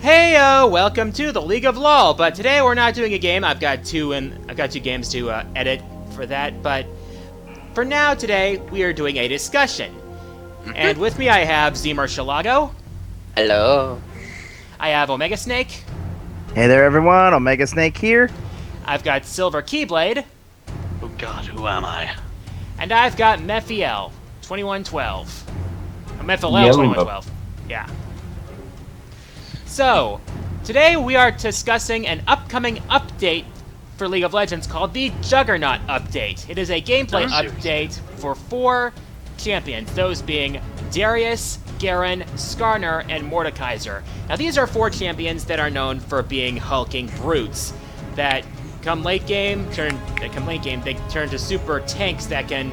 Heyo, welcome to the League of LOL. But today we're not doing a game. I've got two games to edit for that. But for now, today we are doing a discussion. And with me, I have ZMurcielago. Hello. I have Omega Snake. Hey there, everyone. Omega Snake here. I've got Silver Keyblade. Oh God, who am I? And I've got Mephiel 2112. Mephiel 2112. Yeah. So, today we are discussing an upcoming update for League of Legends called the Juggernaut update. It is a gameplay update for 4 champions, those being Darius, Garen, Skarner, and Mordekaiser. Now these are 4 champions that are known for being hulking brutes that come late game, they turn to super tanks that can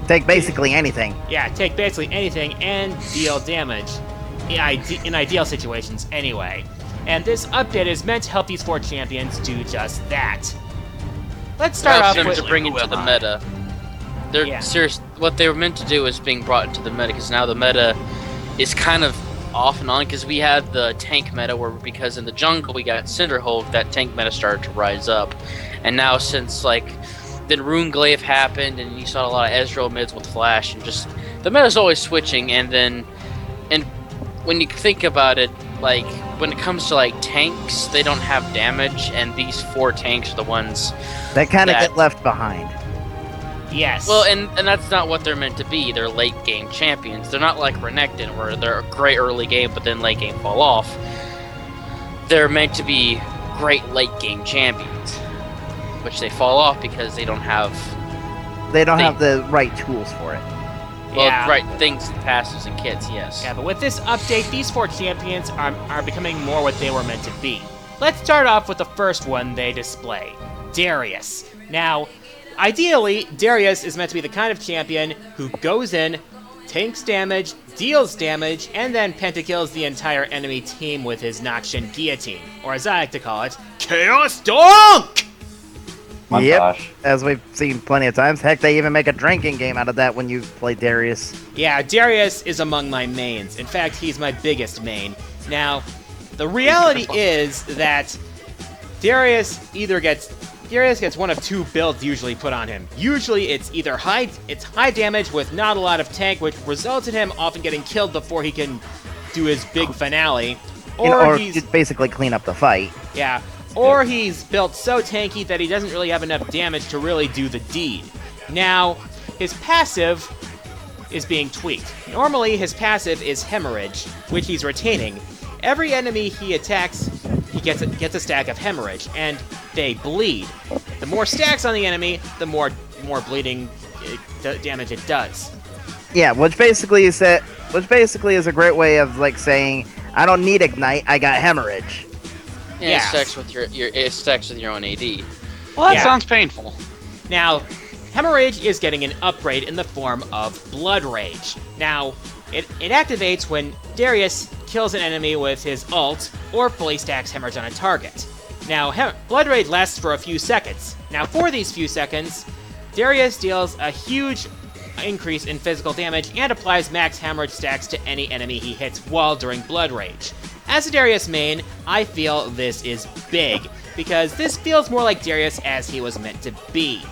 take basically anything. Yeah, take basically anything and deal damage. In ideal situations, anyway. And this update is meant to help these 4 champions do just that. Let's start off with... to bring into the meta. They're serious. What they were meant to do is being brought into the meta, because now the meta is kind of off and on, because we had the tank meta, where because in the jungle we got Cinderhulk, that tank meta started to rise up. And now since, then Runeglaive happened, and you saw a lot of Ezreal mids with Flash, and just... The meta's always switching, and then... when you think about it, when it comes to tanks, they don't have damage, and these 4 tanks are the ones that kind of get left behind. Yes. Well, and that's not what they're meant to be. They're late game champions. They're not like Renekton, where they're a great early game, but then late game fall off. They're meant to be great late game champions, which they fall off because they don't have the right tools for it. Well, right things, passes, and kits, yes. Yeah, but with this update, these 4 champions are becoming more what they were meant to be. Let's start off with the first one they display, Darius. Now, ideally, Darius is meant to be the kind of champion who goes in, tanks damage, deals damage, and then pentakills the entire enemy team with his Noxian Guillotine, or as I like to call it, Chaos Dunk! Yep, as we've seen plenty of times. Heck, they even make a drinking game out of that when you play Darius. Yeah, Darius is among my mains. In fact, he's my biggest main. Now, the reality is that Darius gets one of 2 builds usually put on him. Usually it's either high damage with not a lot of tank, which results in him often getting killed before he can do his big finale, or he's basically clean up the fight. Yeah. Or he's built so tanky that he doesn't really have enough damage to really do the deed. Now, his passive is being tweaked. Normally, his passive is Hemorrhage, which he's retaining. Every enemy he attacks, he gets a stack of Hemorrhage, and they bleed. The more stacks on the enemy, the more bleeding damage it does. Yeah, which basically is a great way of saying, I don't need Ignite, I got Hemorrhage. Yeah, it stacks with your own AD. Well, that sounds painful. Now, Hemorrhage is getting an upgrade in the form of Blood Rage. Now, it activates when Darius kills an enemy with his ult, or fully stacks Hemorrhage on a target. Now, Blood Rage lasts for a few seconds. Now, for these few seconds, Darius deals a huge increase in physical damage and applies max Hemorrhage stacks to any enemy he hits while during Blood Rage. As a Darius main, I feel this is big, because this feels more like Darius as he was meant to be.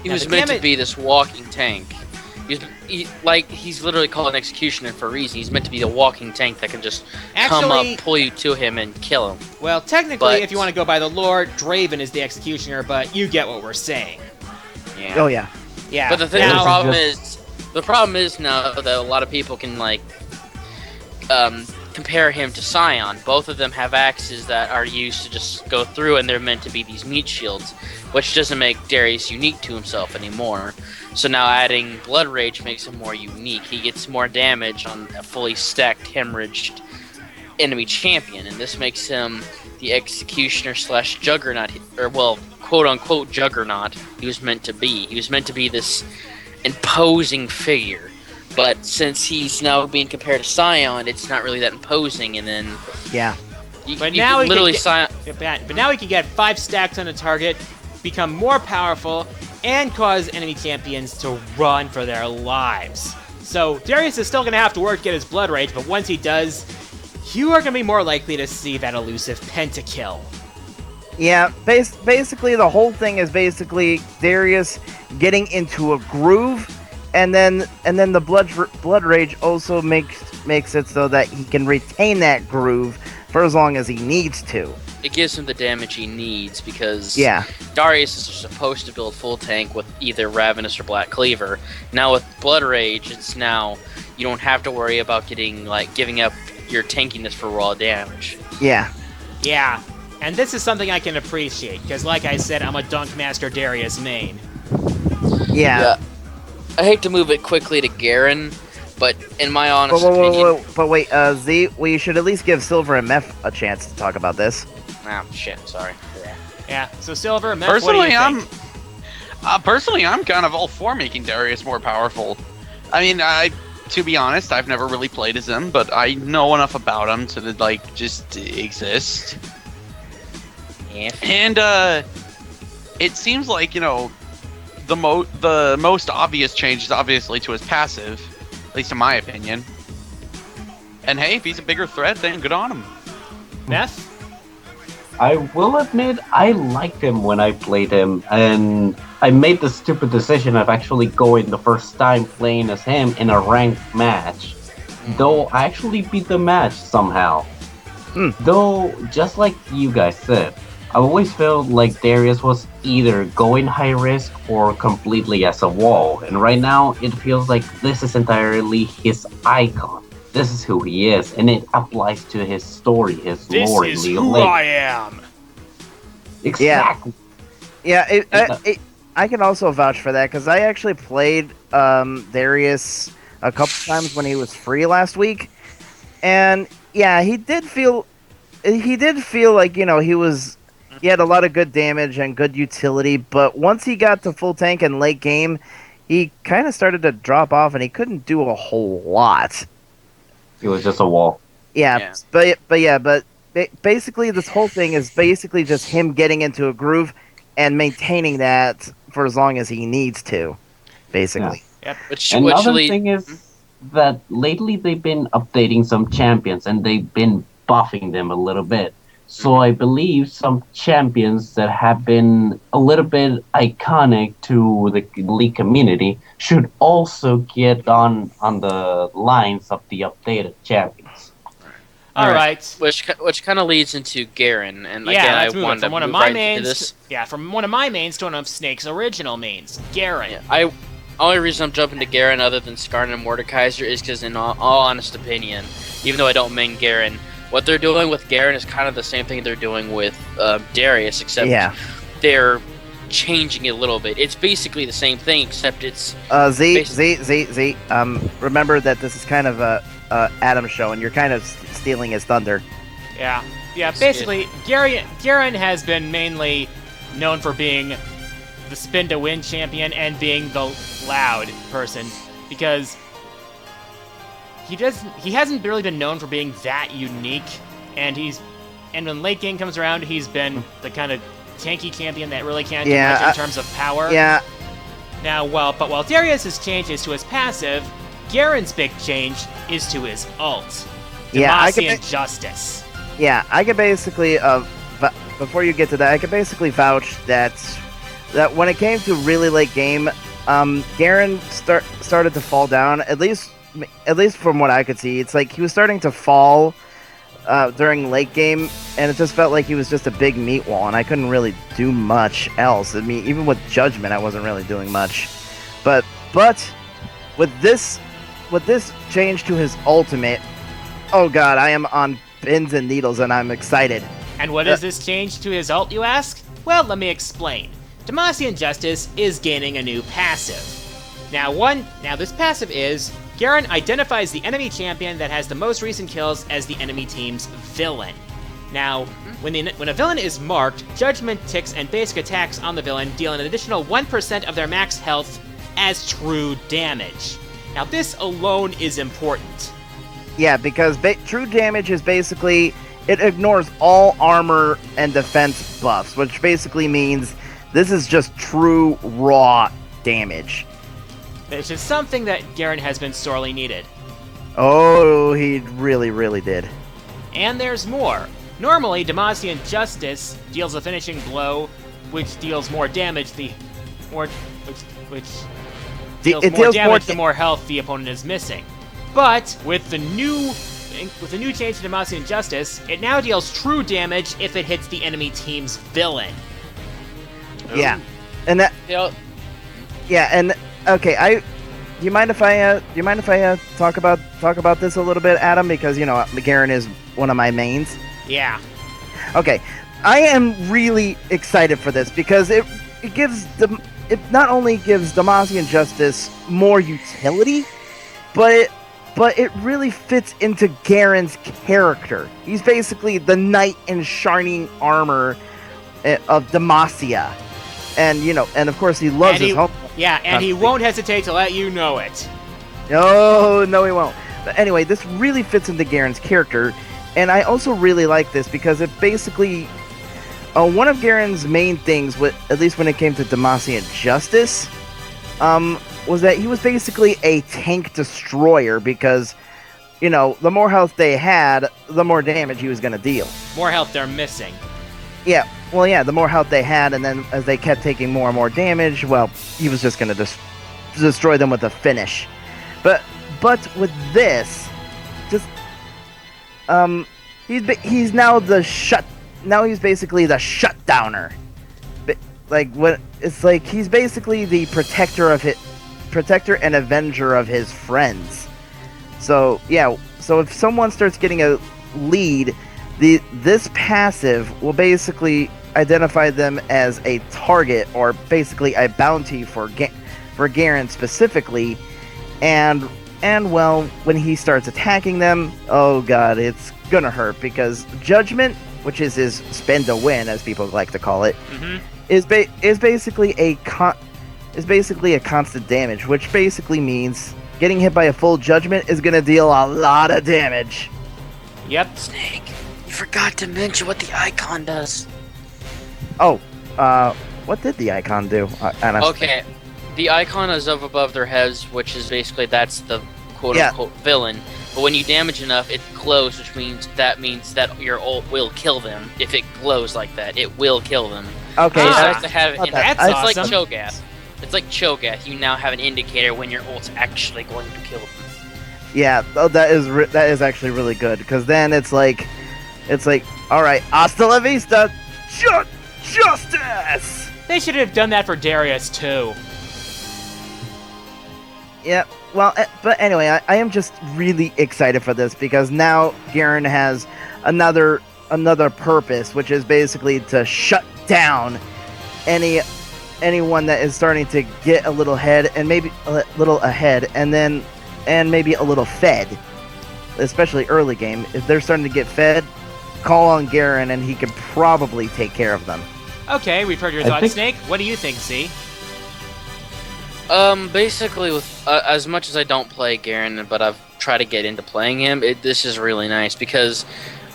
He was meant to be this walking tank. He's literally called an Executioner for a reason. He's meant to be the walking tank that can just come up, pull you to him, and kill him. Well, technically, if you want to go by the lore, Draven is the Executioner, but you get what we're saying. Yeah. Oh, yeah. Yeah. But the problem is now that a lot of people can, compare him to Sion. Both of them have axes that are used to just go through, and they're meant to be these meat shields, which doesn't make Darius unique to himself anymore. So now adding Blood Rage makes him more unique. He gets more damage on a fully stacked hemorrhaged enemy champion, and this makes him the Executioner / Juggernaut, or quote-unquote Juggernaut he was meant to be. He was meant to be this imposing figure. But since he's now being compared to Sion, it's not really that imposing, and then... Yeah. But now he can get 5 stacks on a target, become more powerful, and cause enemy champions to run for their lives. So Darius is still going to have to work to get his Blood Rage, but once he does, you are going to be more likely to see that elusive pentakill. Yeah, basically the whole thing is basically Darius getting into a groove, and then the blood rage also makes it so that he can retain that groove for as long as he needs to. It gives him the damage he needs because Yeah. Darius is supposed to build full tank with either Ravenous or Black Cleaver. Now with Blood Rage, it's now you don't have to worry about giving up your tankiness for raw damage. Yeah. Yeah, and this is something I can appreciate, because like I said, I'm a Dunk Master Darius main. Yeah. I hate to move it quickly to Garen, but in my honest opinion... But wait, Z, we should at least give Silver and Meph a chance to talk about this. Ah, shit, sorry. Yeah, so Silver, Meph, what do you think? Personally, I'm kind of all for making Darius more powerful. I mean, to be honest, I've never really played as him, but I know enough about him to, like, just exist. Yeah. And, it seems like, you know, the most obvious change is obviously to his passive, at least in my opinion. And hey, if he's a bigger threat, then good on him. Meph? I will admit, I liked him when I played him, and I made the stupid decision of actually going the first time playing as him in a ranked match. Though I actually beat the match somehow. Though, just like you guys said, I always felt like Darius was either going high risk or completely as a wall, and right now it feels like this is entirely his icon. This is who he is, and it applies to his story, his lore. This is who I am! Exactly. Yeah, I can also vouch for that, because I actually played Darius a couple times when he was free last week, and yeah, he did feel like, you know, he had a lot of good damage and good utility, but once he got to full tank and late game, he kind of started to drop off, and he couldn't do a whole lot. It was just a wall. Yeah. But basically this whole thing is basically just him getting into a groove and maintaining that for as long as he needs to, basically. Yep. Another thing is that lately they've been updating some champions, and they've been buffing them a little bit. So I believe some champions that have been a little bit iconic to the League community should also get on the lines of the updated champions. All right. Which kind of leads into Garen, and Yeah, again, let's I move wanted from to one of move my right mains. into this. From one of my mains to one of Snake's original mains, Garen. Yeah, only reason I'm jumping to Garen other than Skarn and Mordekaiser is because, in all honest opinion, even though I don't main Garen, what they're doing with Garen is kind of the same thing they're doing with Darius, except they're changing it a little bit. It's basically the same thing, except it's... Z, remember that this is kind of a Adam's show, and you're kind of stealing his thunder. Yeah, basically, Garen has been mainly known for being the spin to win champion and being the loud person, because he hasn't really been known for being that unique, and when late game comes around, he's been the kind of tanky champion that really can't do much in terms of power. Yeah. Now, while Darius's changes to his passive, Garen's big change is to his ult. Demacian Justice. Yeah, I could basically, before you get to that, I could basically vouch that when it came to really late game, Garen started to fall down, at least from what I could see. It's like he was starting to fall during late game, and it just felt like he was just a big meat wall, and I couldn't really do much else. I mean, even with Judgment, I wasn't really doing much. But with this change to his ultimate, oh god, I am on pins and needles, and I'm excited. And what is this change to his ult, you ask? Well, let me explain. Demacian Justice is gaining a new passive. Now this passive is, Garen identifies the enemy champion that has the most recent kills as the enemy team's villain. Now, when a villain is marked, Judgment ticks and basic attacks on the villain deal an additional 1% of their max health as true damage. Now, this alone is important. Yeah, because true damage is basically, it ignores all armor and defense buffs, which basically means this is just true raw damage. Which is something that Garen has been sorely needed. Oh, he really, really did. And there's more. Normally, Demacian Justice deals a finishing blow, which deals more damage which deals more damage the more health the opponent is missing. But with the new change to Demacian Justice, it now deals true damage if it hits the enemy team's villain. Yeah, and that. Yeah, and okay, do you mind if I talk about this a little bit, Adam? Because Garen is one of my mains. Yeah. Okay, I am really excited for this because it not only gives Demacian Justice more utility, but it really fits into Garen's character. He's basically the knight in shining armor of Demacia. And of course he loves his home. Yeah, and he won't hesitate to let you know it. No, he won't. But anyway, this really fits into Garen's character, and I also really like this because it basically one of Garen's main things, at least when it came to Demacian Justice, was that he was basically a tank destroyer because, the more health they had, the more damage he was going to deal. More health they're missing. Yeah, well, yeah, the more health they had, and then as they kept taking more and more damage, well, he was just going to destroy them with a finish. But with this, he's now he's basically the shutdowner. He's basically the protector and avenger of his friends. So yeah, so if someone starts getting a lead, this passive will basically identify them as a target or basically a bounty for Garen specifically, and well, when he starts attacking them, oh god, it's gonna hurt because Judgment, which is his spend to win, as people like to call it, is basically a constant damage, which basically means getting hit by a full Judgment is gonna deal a lot of damage. Yep. Snake, you forgot to mention what the icon does. Oh, what did the icon do? Okay, the icon is up above their heads, which is basically that's the quote-unquote villain. But when you damage enough, it glows, which means that your ult will kill them. If it glows like that, it will kill them. Okay, So that's it's awesome. like Cho'Gath. It's like Cho'Gath. You now have an indicator when your ult's actually going to kill them. Yeah, that is actually really good because then it's like, all right, hasta la vista, justice. They should have done that for Darius too. Yeah, well, but anyway, I am just really excited for this because now Garen has another purpose, which is basically to shut down anyone that is starting to get a little ahead and maybe a little ahead, and maybe a little fed, especially early game. If they're starting to get fed, call on Garen and he can probably take care of them. Okay, we've heard your thoughts, Snake. What do you think, C? Basically, with as much as I don't play Garen, but I've tried to get into playing him, this is really nice because,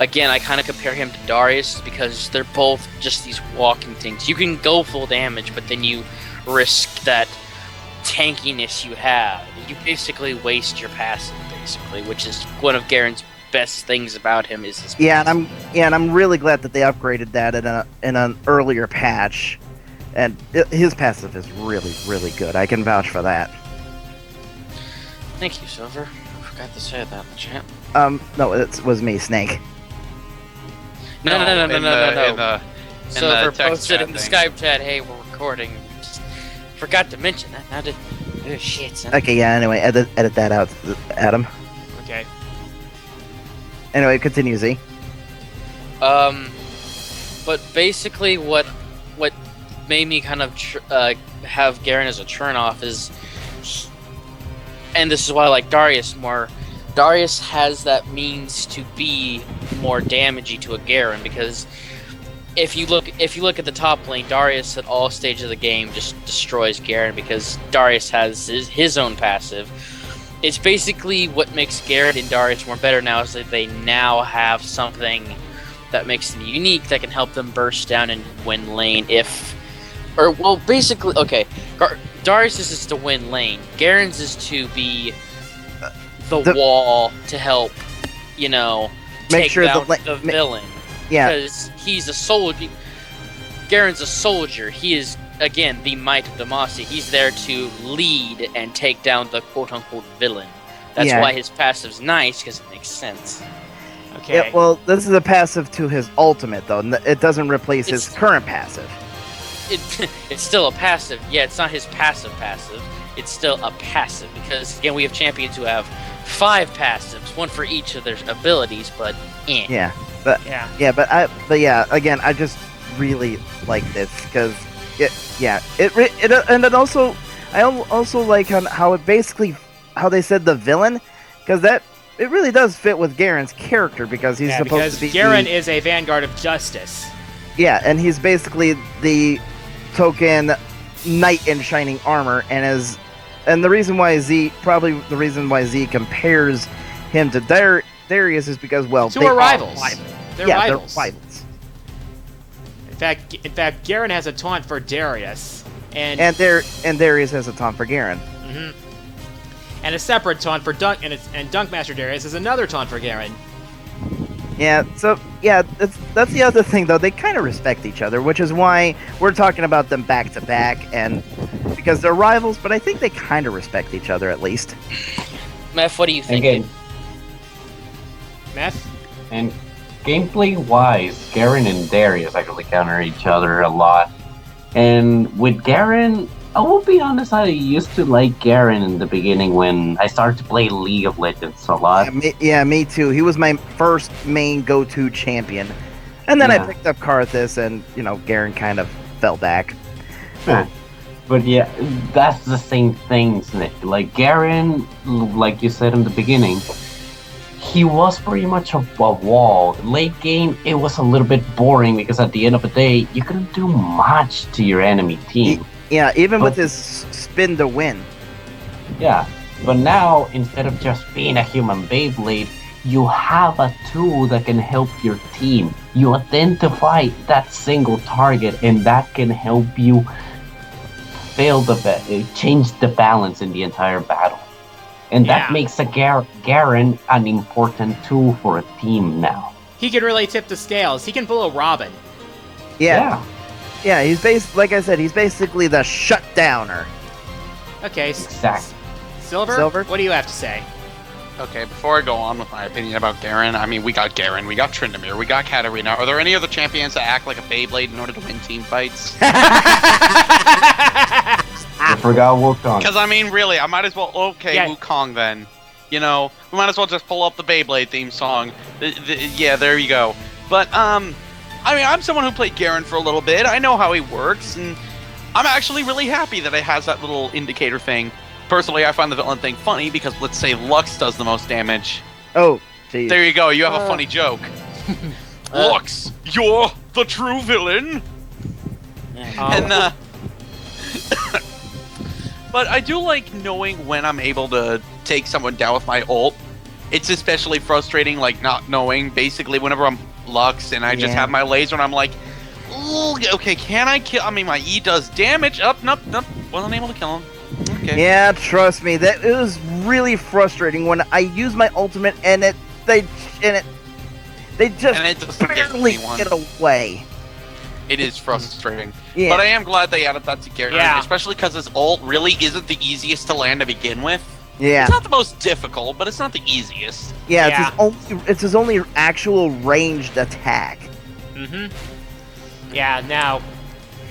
again, I kind of compare him to Darius because they're both just these walking things. You can go full damage, but then you risk that tankiness you have. You basically waste your passive, basically, which is one of Garen's best things about him is his passive. and I'm really glad that they upgraded that in an earlier patch. And his passive is really, really good. I can vouch for that. Thank you, Silver. I forgot to say that in the chat. No, it was me, Snake. No. Silver text posted chat in the thing. Skype chat, hey, we're recording. Just forgot to mention that. Now did... Oh, shit, son. Okay, yeah, anyway, edit that out, Adam. Okay. Anyway, continue, Z. But basically what made me kind of have Garen as a turn-off is... And this is why I like Darius more. Darius has that means to be more damagey to a Garen, because if you look at the top lane, Darius at all stages of the game just destroys Garen because Darius has his own passive. It's basically what makes Garen and Darius more better now is that they now have something that makes them unique that can help them burst down and win lane basically, okay, Darius is to win lane. Garen's is to be the wall to help, take sure down the the villain. Yeah. Because he's a soldier. Garen's a soldier. He is, again, the might of Demacia. He's there to lead and take down the quote-unquote villain. That's Yeah. why his passive's nice, because it makes sense. Okay. Yeah, well, this is a passive to his ultimate, though. It doesn't replace his It's- current passive. It's still a passive. Yeah, it's not his passive. It's still a passive, because, again, we have champions who have 5 passives, one for each of their abilities, but Yeah, yeah. but again, I just really like this because and then also I also like how it basically how they said the villain, because that it really does fit with Garen's character, because he's supposed because to be Garen is a vanguard of justice. yeah, and he's basically the token knight in shining armor, and the reason why Z compares him to Darius is because, well, Two they are rivals. They're yeah, rivals. they're rivals. In fact, Garen has a taunt for Darius, and Darius has a taunt for Garen. Mhm. And a separate taunt for Dunk, and Dunkmaster Darius is another taunt for Garen. Yeah, so yeah, that's the other thing though. They kind of respect each other, which is why we're talking about them back to back, and because they're rivals, but I think they kind of respect each other at least. Meph, what do you think? Again, Meth? and gameplay-wise, Garen and Darius actually counter each other a lot. And with Garen, I will be honest, I used to like Garen in the beginning when I started to play League of Legends a lot. Me too. He was my first main go-to champion, and then I Yeah. picked up Karthus, and Garen kind of fell back. But yeah, that's the same thing, isn't it? Like Garen, like you said in the beginning, he was pretty much a wall. Late game, it was a little bit boring because at the end of the day, you couldn't do much to your enemy team. Yeah, even with But- his spin to win. Yeah, but now, instead of just being a human Beyblade, you have a tool that can help your team. You identify that single target, and that can help you change the balance in the entire battle. And that Yeah. makes a Garen an important tool for a team now. He can really tip the scales. He can pull a Robin. Yeah, he's like I said, he's basically the shutdowner. Okay, Exactly. Silver? What do you have to say? Okay, before I go on with my opinion about Garen, I mean, we got Garen, we got Tryndamere, we got Katarina. Are there any other champions that act like a Beyblade in order to win team fights? I forgot Wukong. Because, I mean, really, I might as well... Okay, Yeah. Wukong, then. We might as well just pull up the Beyblade theme song. Yeah, there you go. But, I mean, I'm someone who played Garen for a little bit. I know how he works, and I'm actually really happy that it has that little indicator thing. Personally, I find the villain thing funny because, let's say, Lux does the most damage. Oh, geez. There you go, you have a funny joke. Lux, you're the true villain! And, but I do like knowing when I'm able to take someone down with my ult. It's especially frustrating, like, not knowing, basically, whenever I'm Lux and I just Yeah. have my laser and I'm like, ooh, okay, can I kill? I mean, my E does damage. Nope. Wasn't able to kill him. Okay. Yeah, trust me, it was really frustrating when I use my ultimate and they just And it doesn't get barely anyone. get away. It is frustrating. Yeah. But I am glad they added that to Garen, Yeah. especially because his ult really isn't the easiest to land to begin with. Yeah, It's not the most difficult, but it's not the easiest. yeah, it's his only actual ranged attack. Mm-hmm. Yeah, now...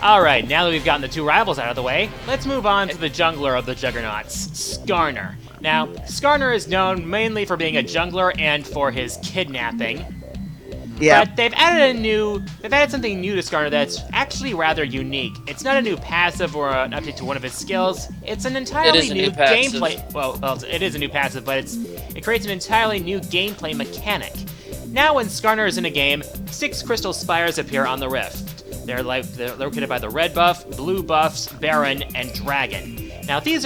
Alright, now that we've gotten the two rivals out of the way, let's move on to the jungler of the Juggernauts, Skarner. Now, Skarner is known mainly for being a jungler and for his kidnapping. Yeah, But they've added something new to Skarner that's actually rather unique. It's not a new passive or an update to one of his skills. It's an entirely It is a new new passive. gameplay. Well, it is a new passive, but it creates an entirely new gameplay mechanic. Now, when Skarner is in a game, 6 crystal spires appear on the rift. They're located by the red buff, blue buffs, Baron, and Dragon. Now these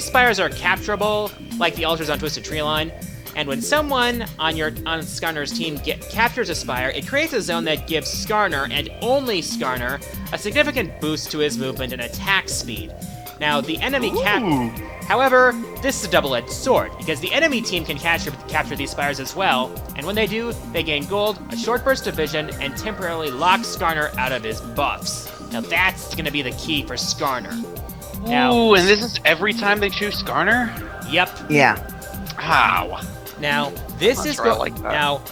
spires are capturable, like the altars on Twisted Tree Line. And when someone on Skarner's team captures a spire, it creates a zone that gives Skarner, and only Skarner, a significant boost to his movement and attack speed. Now, the enemy However, this is a double-edged sword, because the enemy team can capture these spires as well, and when they do, they gain gold, a short burst of vision, and temporarily lock Skarner out of his buffs. Now that's going to be the key for Skarner. Now, Ooh, and this is every time they choose Skarner? Yep. Yeah. How? Now, this Not is sure I like that. Now,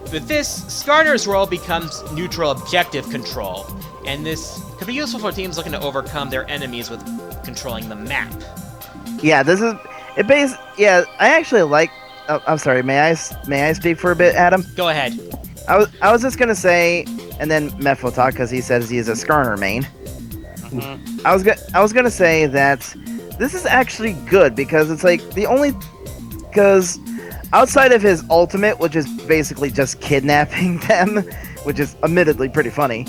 with this, Skarner's role becomes neutral objective control, and this could be useful for teams looking to overcome their enemies with controlling the map. Yeah, this is it. Yeah, I actually like. Oh, I'm sorry. May I speak for a bit, Adam? Go ahead. I was just gonna say, and then Meph will talk because he says he is a Skarner main. Mhm. I was gonna say that this is actually good because it's like because outside of his ultimate, which is basically just kidnapping them, which is admittedly pretty funny.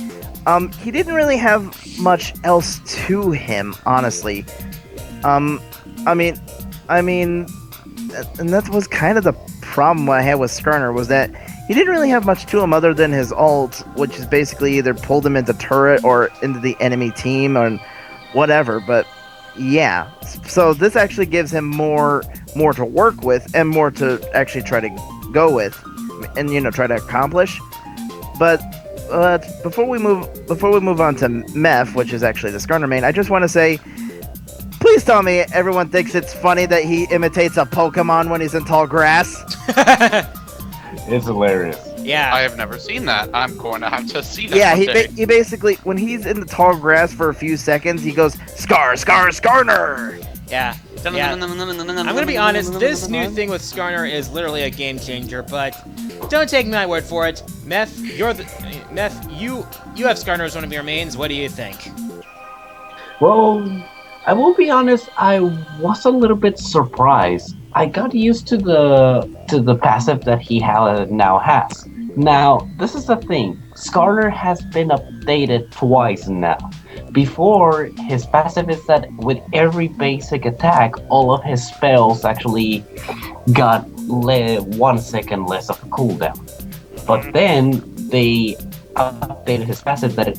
He didn't really have much else to him, honestly. I mean, and that was kind of the problem I had with Skarner, was that he didn't really have much to him other than his ult, which is basically either pulled him into turret or into the enemy team or whatever. But yeah, so this actually gives him more to work with and more to actually try to go with, and try to accomplish. But before we move on to Meph, which is actually the Skarner main, I just want to say, please tell me everyone thinks it's funny that he imitates a Pokemon when he's in tall grass. It's hilarious. Yeah. I have never seen that. I'm going to have to see that. Yeah, one day. he basically, when he's in the tall grass for a few seconds, he goes, Skarner! Yeah. Yeah. I'm gonna be honest, this new thing with Skarner is literally a game changer, but don't take my word for it. Meth, you have Skarner as one of your mains. What do you think? Well, I will be honest, I was a little bit surprised. I got used to the passive that he now has. Now, this is the thing. Skarner has been updated twice now. Before, his passive is that with every basic attack, all of his spells actually got 1 second less of a cooldown. But then they updated his passive that it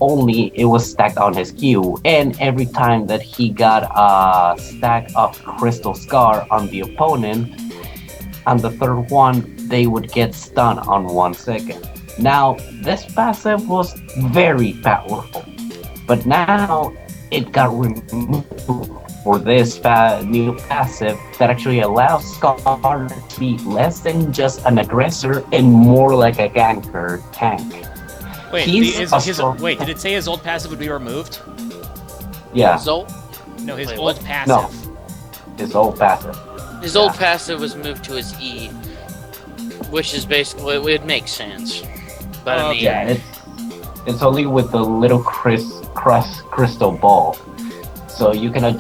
was stacked on his Q, and every time that he got a stack of Crystal Scar on the opponent, on the third one, they would get stunned on 1 second. Now, this passive was very powerful, but now it got removed for this new passive that actually allows Scar to be less than just an aggressor and more like a ganker tank. Wait, wait, did it say his old passive would be removed? Yeah. His old? No, his Wait, old what? passive. No. His old passive. His old passive was moved to his E, which is basically, it makes sense. But I mean, Yeah, it's only with the little crystal ball, so you cannot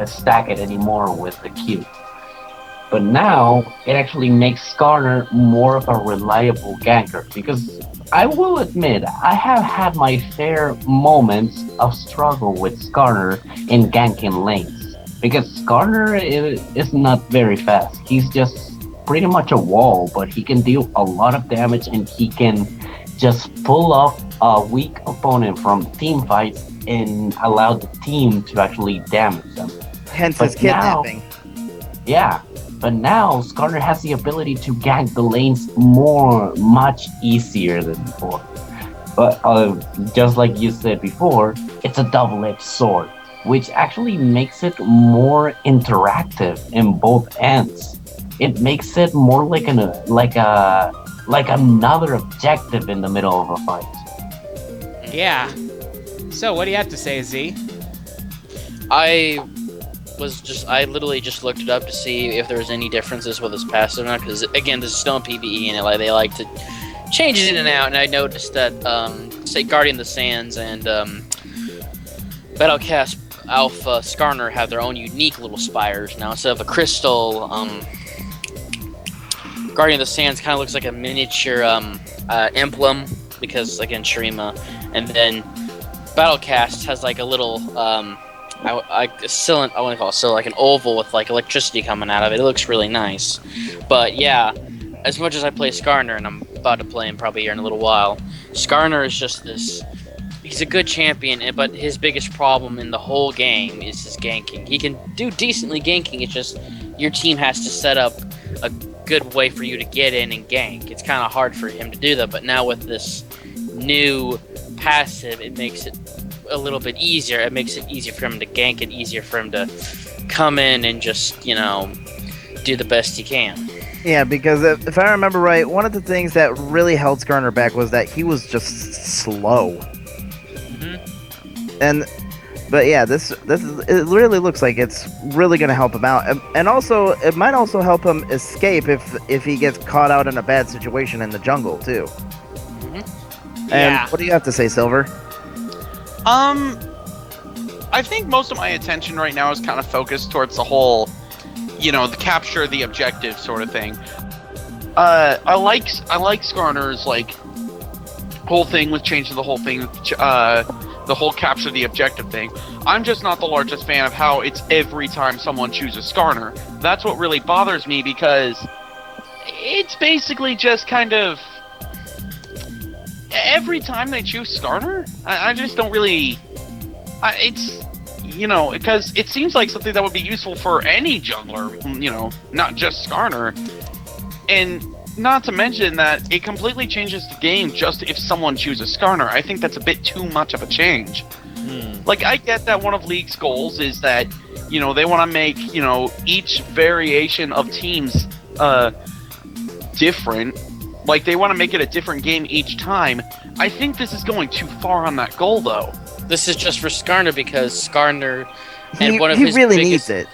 stack it anymore with the Q. But now it actually makes Skarner more of a reliable ganker, because I will admit I have had my fair moments of struggle with Skarner in ganking lanes, because Skarner is not very fast. He's just pretty much a wall, but he can deal a lot of damage and he can just pull off a weak opponent from team fights and allow the team to actually damage them. Hence But his kidnapping. Yeah, but now Skarner has the ability to gank the lanes much easier than before. But just like you said before, it's a double-edged sword, which actually makes it more interactive in both ends. It makes it more like another objective in the middle of a fight. Yeah. So, what do you have to say, Z? I literally just looked it up to see if there was any differences with his passive or not, because again, this is still in PvE and they like to change it in and out, and I noticed that say Guardian of the Sands and Battlecast Alpha Skarner have their own unique little spires now. Instead of a crystal, Guardian of the Sands kind of looks like a miniature emblem, because again, Shurima, and then Battlecast has like a little cylinder, I want to call it so, like an oval with like electricity coming out of it. It looks really nice. But yeah, as much as I play Skarner, and I'm about to play him probably here in a little while, Skarner is just this. he's a good champion, but his biggest problem in the whole game is his ganking. He can do decently ganking, it's just your team has to set up a good way for you to get in and gank. It's kind of hard for him to do that, but now with this new passive, it makes it a little bit easier. It makes it easier for him to gank and easier for him to come in and just, you know, do the best he can. Yeah, because if I remember right, one of the things that really held Skarner back was that he was just slow. But yeah, this it really looks like it's really going to help him out, and also it might also help him escape if he gets caught out in a bad situation in the jungle too. And Yeah. what do you have to say, Silver? I think most of my attention right now is kind of focused towards the whole, you know, the capture the objective sort of thing. I like Skarner's like whole thing with changing the whole thing, the whole capture the objective thing. I'm just not the largest fan of how it's every time someone chooses Skarner. That's what really bothers me, because it's basically just kind of every time they choose Skarner, I just don't really. It's, you know, because it seems like something that would be useful for any jungler, you know, not just Skarner. And not to mention that it completely changes the game just if someone chooses Skarner. I think that's a bit too much of a change. Like, I get that one of League's goals is that, you know, they want to make, you know, each variation of teams different. Like, they want to make it a different game each time. I think this is going too far on that goal, though. This is just for Skarner because Skarner and one of he his really biggest, needs it.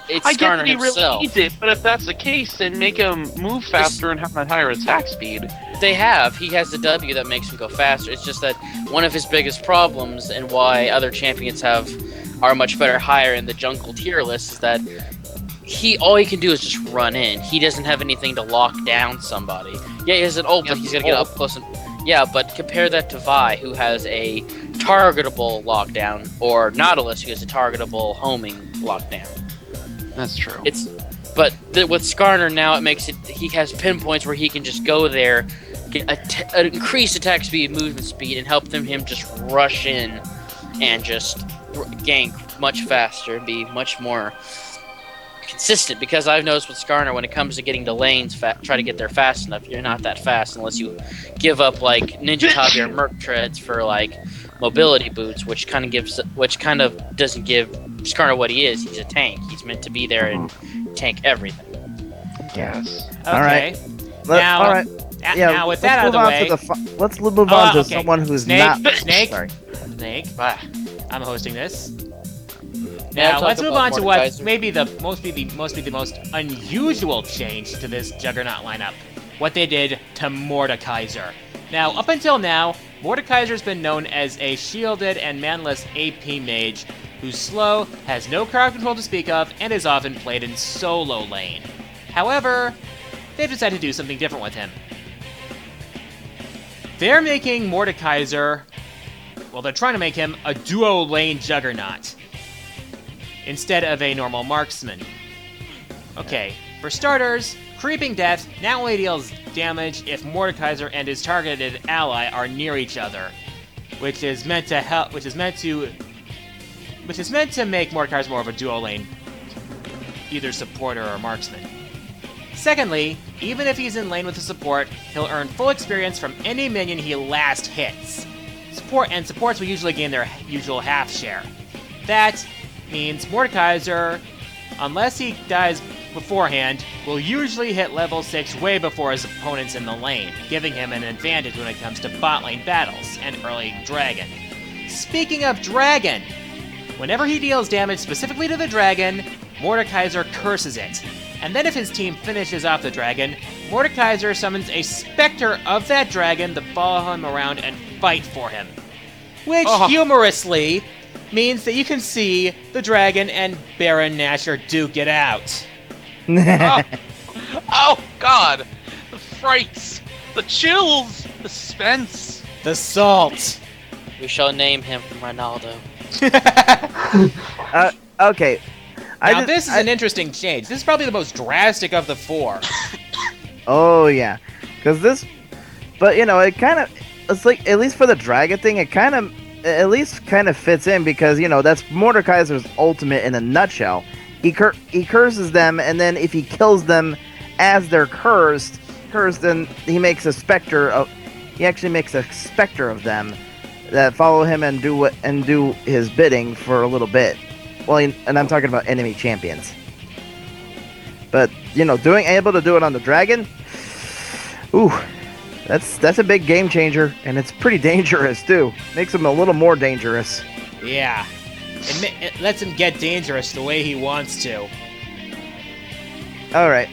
It's I get Skarner that he himself. really needs it, but if that's the case, then make him move faster and have a higher attack speed. They have. He has the W that makes him go faster. It's just that one of his biggest problems and why other champions are much better higher in the jungle tier list is that all he can do is just run in. He doesn't have anything to lock down somebody. Yeah, he has an ult, but he's gonna get up close and yeah. But compare that to Vi, who has a targetable lockdown, or Nautilus, who has a targetable homing lockdown. That's true. With Skarner now, it makes it. He has pinpoints where he can just go there, get increased attack speed, movement speed, and help him just rush in and just gank much faster and be much more consistent. Because I've noticed with Skarner, when it comes to getting to lanes, try to get there fast enough, you're not that fast unless you give up like Ninja Tabi or Merc Treads for like mobility boots, which kind of doesn't give Skarner what he is. He's a tank. He's meant to be there and tank everything. Yes. Okay. All right. Now, all right. Yeah. now with that out of the way, let's move on to okay. someone who's Snake, not. Snake. Sorry. Snake, Ah, I'm hosting this. Yeah, Now talk let's move about on to what Mordekaiser. may be the most unusual change to this Juggernaut lineup. What they did to Mordekaiser. Now, up until now, Mordekaiser's been known as a shielded and manless AP mage who's slow, has no crowd control to speak of, and is often played in solo lane. However, they've decided to do something different with him. They're making Mordekaiser, well, they're trying to make him a duo lane Juggernaut instead of a normal marksman. Okay, for starters, Creeping Death not only deals damage if Mordekaiser and his targeted ally are near each other, which is meant to make Mordekaiser more of a duo lane, either supporter or marksman. Secondly, even if he's in lane with a support, he'll earn full experience from any minion he last hits. Supports will usually gain their usual half share. That means Mordekaiser, unless he dies beforehand, will usually hit level 6 way before his opponents in the lane, giving him an advantage when it comes to bot lane battles and early dragon. Speaking of dragon, whenever he deals damage specifically to the dragon, Mordekaiser curses it. And then if his team finishes off the dragon, Mordekaiser summons a specter of that dragon to follow him around and fight for him. Which, humorously, means that you can see the dragon and Baron Nashor duke it out. oh God! The frights, the chills, the suspense. The salt. We shall name him Ronaldo. Okay. Now, this is an interesting change. This is probably the most drastic of the four. Oh yeah, because this, but you know, it's like, at least for the dragon thing, it kind of at least kind of fits in because that's Mordekaiser's ultimate in a nutshell. He curses them, and then if he kills them as they're cursed, then he makes a specter of. He actually makes a specter of them that follow him and do his bidding for a little bit. Well, and I'm talking about enemy champions. But able to do it on the dragon, ooh, that's a big game changer, and it's pretty dangerous too. Makes him a little more dangerous. Yeah. It lets him get dangerous the way he wants to. All right,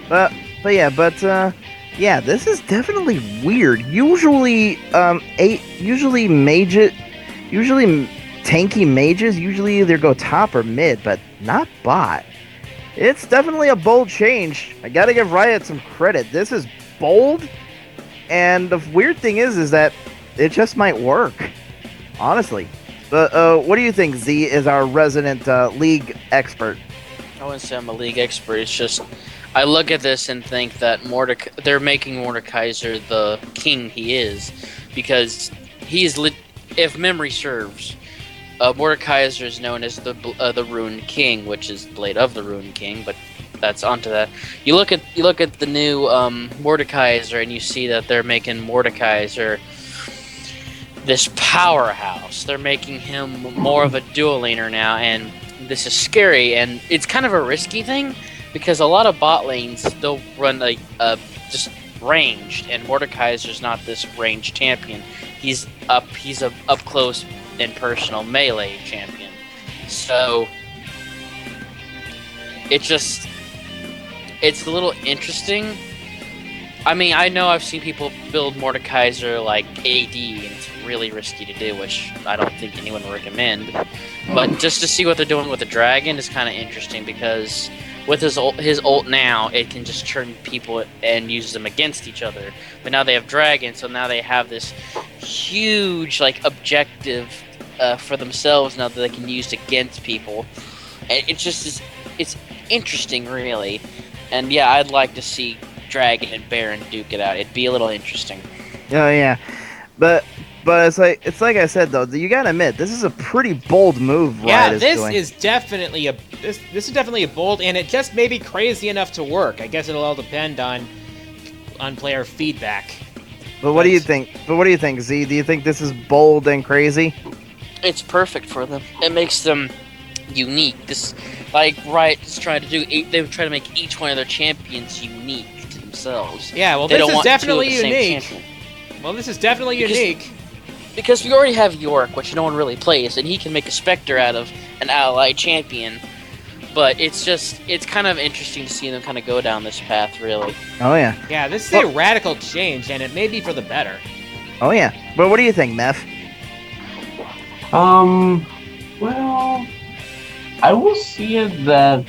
but this is definitely weird. Usually tanky mages usually either go top or mid, but not bot. It's definitely a bold change. I gotta give Riot some credit. This is bold, and the weird thing is that it just might work, honestly. But what do you think, Z, is our resident League expert? I wouldn't say I'm a League expert. It's just I look at this and think that they're making Mordekaiser the king he is, because if memory serves, Mordekaiser is known as the Rune King, which is Blade of the Rune King, but that's onto that. You look at the new Mordekaiser, and you see that they're making Mordekaiser this powerhouse. They're making him more of a dual laner now, and this is scary, and it's kind of a risky thing because a lot of bot lanes they'll run just ranged, and Mordekaiser's not this ranged champion. He's a up close and personal melee champion. So it's a little interesting. I mean, I know I've seen people build Mordekaiser like AD, and it's really risky to do, which I don't think anyone would recommend. But just to see what they're doing with the dragon is kind of interesting, because with his ult now, it can just turn people and use them against each other. But now they have dragon, so now they have this huge objective for themselves now that they can use against people. And it's interesting, really. And yeah, I'd like to see Dragon and Baron duke it out. It'd be a little interesting. Oh yeah, but it's like I said though. You gotta admit this is a pretty bold move. Yeah, Riot this is definitely a bold, and it just may be crazy enough to work. I guess it'll all depend on player feedback. But what do you think? Z? Do you think this is bold and crazy? It's perfect for them. It makes them unique. This, Riot is trying to do. They try to make each one of their champions unique to themselves. Yeah, well, this is definitely unique. Well, this is definitely unique. Because we already have York, which no one really plays, and he can make a Spectre out of an allied champion. But it's kind of interesting to see them kind of go down this path, really. Oh yeah. Yeah, this is a radical change, and it may be for the better. Oh yeah. But what do you think, Meph? Well, I will see it that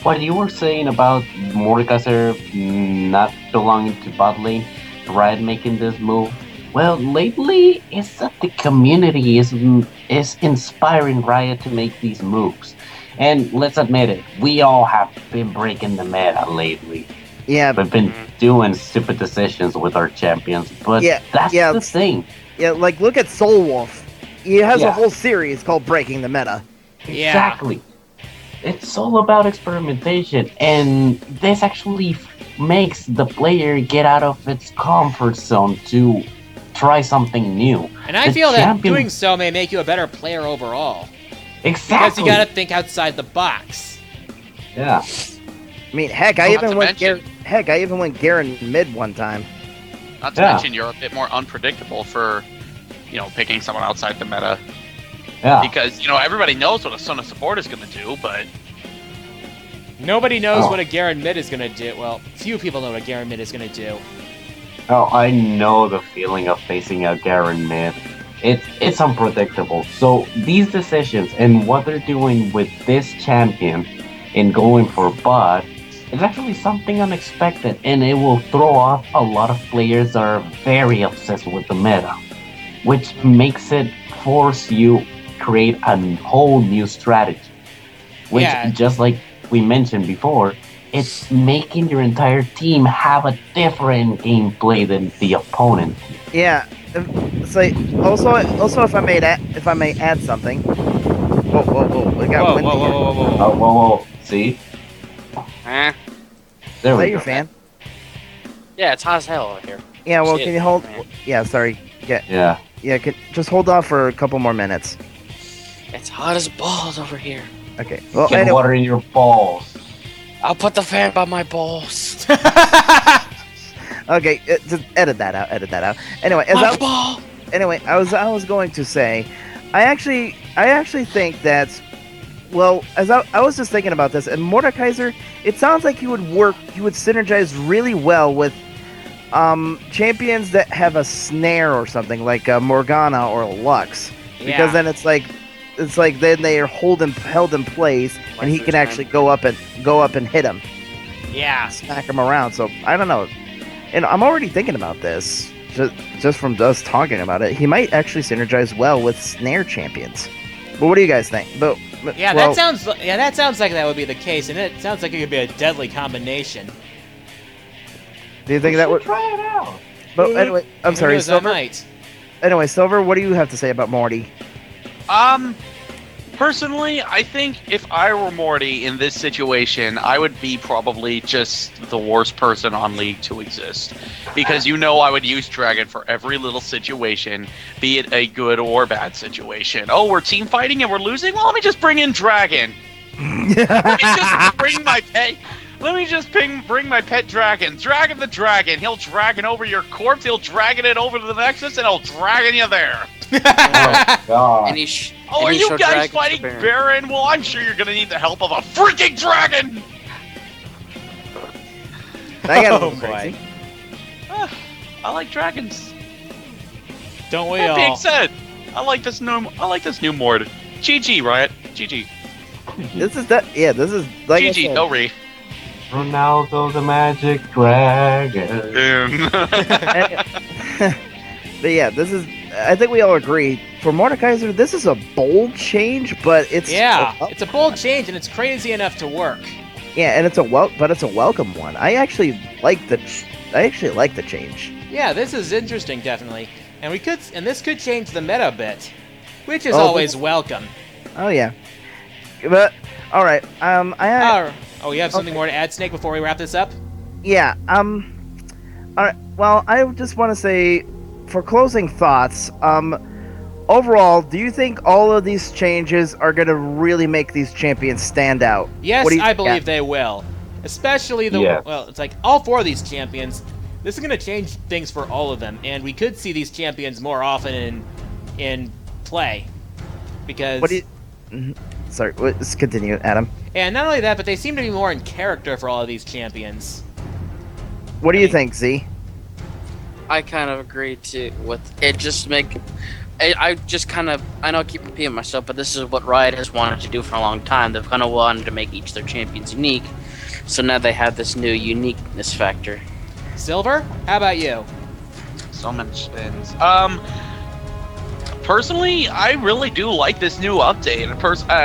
what you were saying about Mordekaiser not belonging to bot lane, Riot making this move. Well, lately it's that the community is inspiring Riot to make these moves. And let's admit it, we all have been breaking the meta lately. Yeah. We've been doing stupid decisions with our champions, but that's the thing. Yeah, look at Soul Wolf. He has a whole series called Breaking the Meta. Exactly. It's all about experimentation, and this actually makes the player get out of its comfort zone to try something new. And I feel that doing so may make you a better player overall. Exactly. Because you gotta think outside the box. Yeah. I mean, heck, I even went Garen mid one time. Not to mention, you're a bit more unpredictable for, picking someone outside the meta. Yeah. Because, everybody knows what a Son of Support is going to do, but... Nobody knows what a Garen mid is going to do. Well, few people know what a Garen mid is going to do. Oh, I know the feeling of facing a Garen mid. It's unpredictable. So these decisions and what they're doing with this champion in going for bot is actually something unexpected, and it will throw off a lot of players that are very obsessed with the meta, which makes it force you create a whole new strategy, which just like we mentioned before, it's making your entire team have a different gameplay than the opponent. Yeah, it's like also if I may add something. Whoa! We got Whoa, windy whoa, whoa, here. whoa, whoa, whoa. Oh, whoa. See? Eh? There Is we that your go. fan? Yeah, it's hot as hell over here. Yeah. Well, Shit, can you hold? man. Yeah. Sorry. Yeah. Yeah. Just hold off for a couple more minutes. It's hot as balls over here. Okay. Well, Get anyway, water in your balls. I'll put the fan by my balls. okay. Just edit that out. Edit that out. Anyway, My ball. I was going to say, I actually think that, well, as I was just thinking about this, and Mordekaiser, it sounds like he would synergize really well with champions that have a snare or something like Morgana or Lux, because then it's like then they are held in place, and he can actually go up and hit him, Yeah. smack him around. So I don't know, and I'm already thinking about this. Just from us talking about it, he might actually synergize well with snare champions. But what do you guys think? But Yeah, well, that sounds like that would be the case, and it sounds like it could be a deadly combination. do you think that would? Try it out. But anyway, I'm Who sorry, knows, I Silver. might. Anyway, Silver, what do you have to say about Morty? Personally, I think if I were Morty in this situation, I would be probably just the worst person on League to exist. Because I would use Dragon for every little situation, be it a good or bad situation. Oh, we're team fighting and we're losing? Well, let me just bring in Dragon. Let me just bring my pet. Let me just bring my pet dragon. Dragon the dragon. He'll dragon over your corpse. He'll dragon it over to the Nexus, and he'll dragon you there. Oh, God. And he Oh, are you guys fighting Baron? Well, I'm sure you're gonna need the help of a freaking dragon! I got a Oh, little crazy. boy. I like dragons. Don't we That being all? said, I like this new Mord. GG, Riot. GG. This is like I GG, said, no re. Ronaldo the Magic Dragon. But yeah, I think we all agree. For Mordekaiser, this is a bold change, but it's It's a bold change, and it's crazy enough to work. yeah, and it's a welcome one. I actually like the change. Yeah, this is interesting, definitely, and this could change the meta a bit, which is Oh, always welcome. Oh yeah, but all right. You have something more to add, Snake, before we wrap this up? Yeah. All right. Well, I just want to say, for closing thoughts, overall, do you think all of these changes are going to really make these champions stand out? Yes, What do you- I believe yeah. they will. Especially Yes. well, it's like all four of these champions. This is going to change things for all of them, and we could see these champions more often in play. Because What do you? Mhm. Sorry. Let's continue, Adam. and not only that, but they seem to be more in character for all of these champions. What do you think, Z? I kind of agree too with it. I know I keep repeating myself, but this is what Riot has wanted to do for a long time. They've kind of wanted to make each of their champions unique, so now they have this new uniqueness factor. Silver, how about you? So many spins. Personally, I really do like this new update.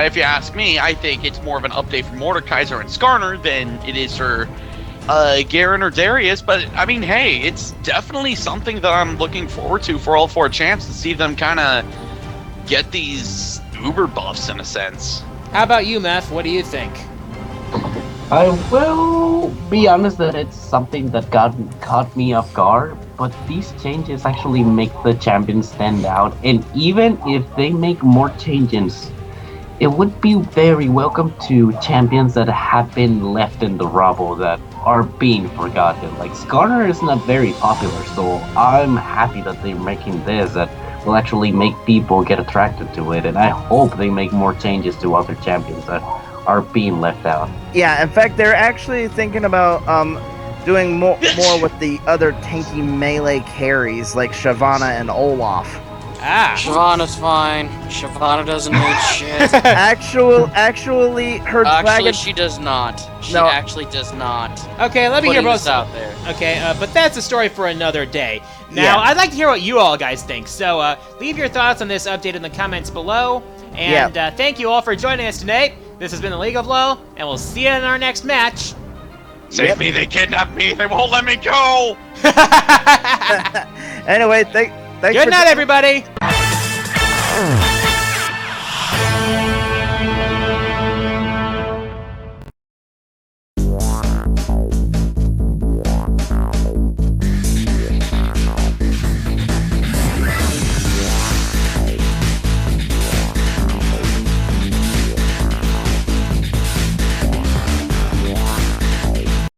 If you ask me, I think it's more of an update for Mordekaiser and Skarner than it is for Garen or Darius. But I mean, hey, it's definitely something that I'm looking forward to for all four champs, to see them kind of get these uber buffs in a sense. How about you, Meth? What do you think? I will be honest that it's something that caught me off guard, but these changes actually make the champions stand out, and even if they make more changes, it would be very welcome to champions that have been left in the rubble, that are being forgotten. Like, Skarner is not very popular, so I'm happy that they're making this that will actually make people get attracted to it, and I hope they make more changes to other champions that are being left out. Yeah. In fact, they're actually thinking about doing more with the other tanky melee carries like Shyvana and Olaf. Shyvana's fine. Shyvana doesn't need shit. Actually, her Actually, dragon. she does not. She No. actually does not. Okay, let me hear Putting both this out there. Okay, but that's a story for another day. Now, Yeah. I'd like to hear what you all guys think. So, leave your thoughts on this update in the comments below. And thank you all for joining us tonight. This has been the League of Low, and we'll see you in our next match. Save Yep. me! They kidnapped me! They won't let me go! Anyway, Thanks Good for night, everybody.